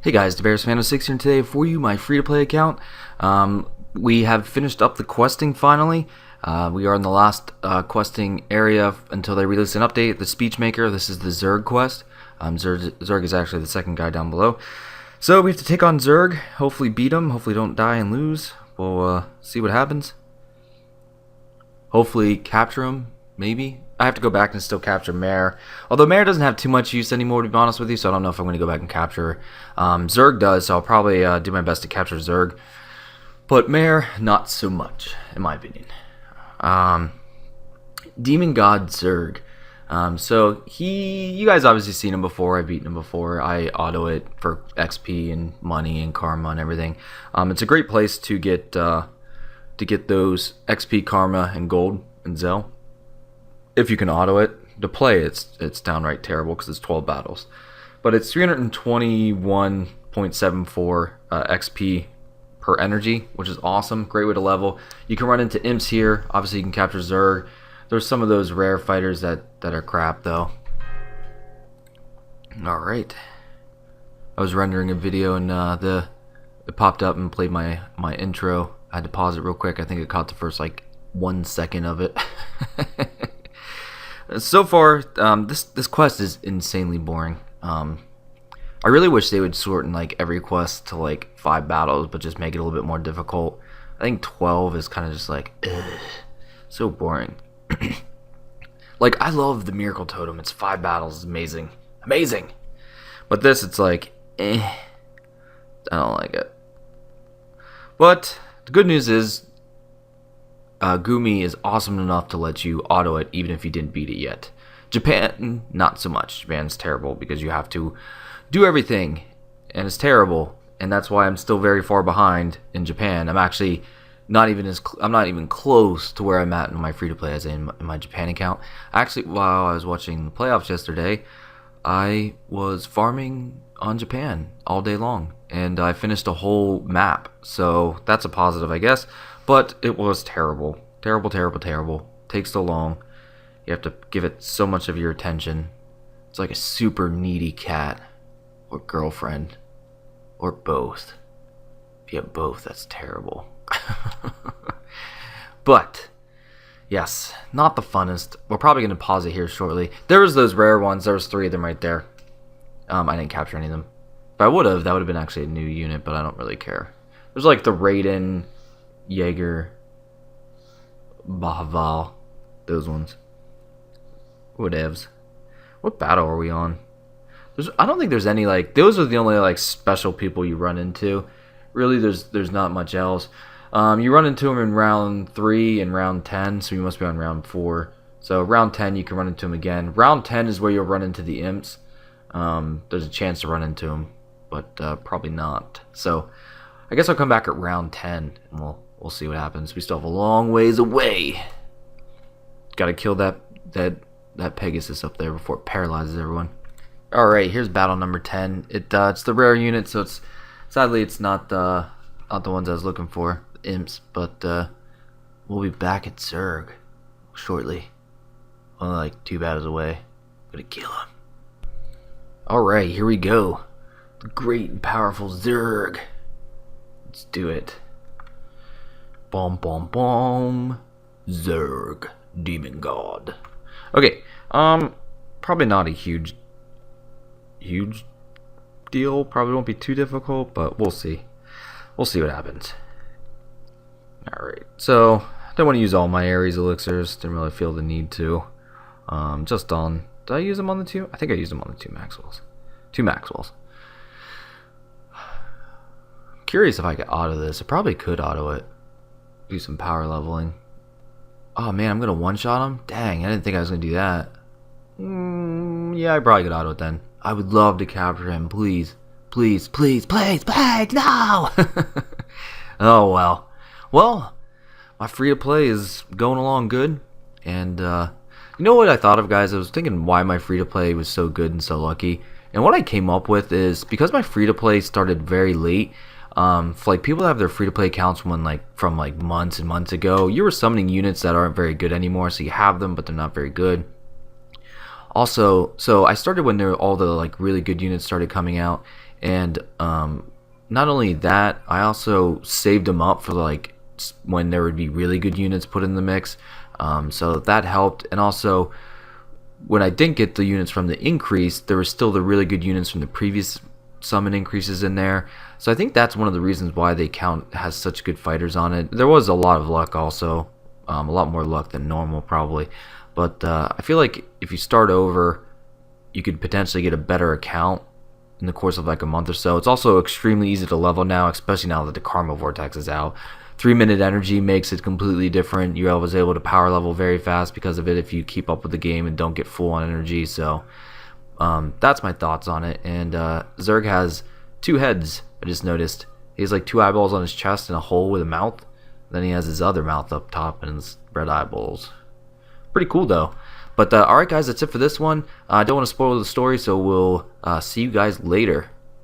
Hey guys, DeBearsFan06 here today for you, my free-to-play account. We have finished up the questing finally. We are in the last questing area until they release an update. The Speechmaker, this is the Zurg quest. Zurg is actually the second guy down below. So we have to take on Zurg, hopefully beat him, hopefully don't die and lose. We'll see what happens. Hopefully capture him, maybe. I have to go back and still capture Mare. Although Mare doesn't have too much use anymore, to be honest with you, so I don't know if I'm going to go back and capture her. Zurg does, so I'll probably do my best to capture Zurg. But Mare, not so much, in my opinion. Demon God Zurg. So you guys obviously seen him before. I've beaten him before. I auto it for XP and money and karma and everything. It's a great place to get those XP, karma, and gold and Zell. If you can auto it. To play, it's downright terrible because it's 12 battles. But it's 321.74 XP per energy, which is awesome. Great way to level. You can run into imps here. Obviously, you can capture Zurg. There's some of those rare fighters that are crap, though. Alright. I was rendering a video and it popped up and played my intro. I had to pause it real quick. I think it caught the first, 1 second of it. So far, this quest is insanely boring. I really wish they would shorten every quest to 5 battles, but just make it a little bit more difficult. I think 12 is kind of just ugh, so boring. I love the Miracle Totem. It's 5 battles. It's amazing, amazing. But this, it's I don't like it. But the good news is, Gumi is awesome enough to let you auto it even if you didn't beat it yet. Japan, not so much. Japan's terrible because you have to do everything, and it's terrible, and that's why I'm still very far behind in Japan. I'm actually not even close to where I'm at in my free-to-play as in my Japan account. Actually, while I was watching the playoffs yesterday, I was farming on Japan all day long, and I finished a whole map, so that's a positive, I guess. But it was terrible. Terrible, terrible, terrible. Takes so long. You have to give it so much of your attention. It's like a super needy cat. Or girlfriend. Or both. If you have both, that's terrible. But, yes, not the funnest. We're probably going to pause it here shortly. There was those rare ones. There was 3 of them right there. I didn't capture any of them. If I would have, that would have been actually a new unit, but I don't really care. There's the Raiden, Jaeger, Bahaval, those ones. Whatevs. What battle are we on? I don't think there's any those are the only special people you run into. Really, there's not much else. You run into them in round 3 and round 10, so you must be on round 4. So round 10 you can run into them again. Round 10 is where you'll run into the imps. There's a chance to run into them, but probably not. So I guess I'll come back at round 10 and we'll see what happens. We still have a long ways away. Gotta kill that Pegasus up there before it paralyzes everyone. Alright, here's battle number 10. It's the rare unit, so sadly it's not the ones I was looking for, the imps, but we'll be back at Zurg shortly. Only 2 battles away. Gonna kill him. Alright, here we go. The great and powerful Zurg. Let's do it. Boom, boom, boom. Zurg, Demon God. Okay, probably not a huge deal. Probably won't be too difficult, but we'll see. We'll see what happens. Alright, so I don't want to use all my Ares elixirs. Didn't really feel the need to. Just on. Did I use them on the 2? I think I used them on the 2 Maxwells. 2 Maxwells. Curious if I could auto this. I probably could auto it. Do some power leveling. Oh man, I'm gonna one-shot him? Dang, I didn't think I was gonna do that. Yeah, I probably could auto it then. I would love to capture him, please. Please, please, please, please, no! Oh well. Well, my free-to-play is going along good. And, you know what I thought of, guys? I was thinking why my free-to-play was so good and so lucky. And what I came up with is, because my free-to-play started very late, for people that have their free-to-play accounts from months and months ago, you were summoning units that aren't very good anymore, so you have them, but they're not very good. Also, so I started when all the really good units started coming out, And not only that, I also saved them up for like when there would be really good units put in the mix. So that helped. And also, when I didn't get the units from the increase, there were still the really good units from the previous summon increases in there. So I think that's one of the reasons why they count has such good fighters on it. There was a lot of luck also, a lot more luck than normal probably. But I feel like if you start over, you could potentially get a better account in the course of like a month or so. It's also extremely easy to level now, especially now that the Karma Vortex is out. 3-minute energy makes it completely different. You was able to power level very fast because of it if you keep up with the game and don't get full on energy. So that's my thoughts on it. And Zurg has 2 heads. I just noticed he has like 2 eyeballs on his chest and a hole with a mouth. Then he has his other mouth up top and his red eyeballs. Pretty cool though. But alright guys, that's it for this one. I don't want to spoil the story, so we'll see you guys later.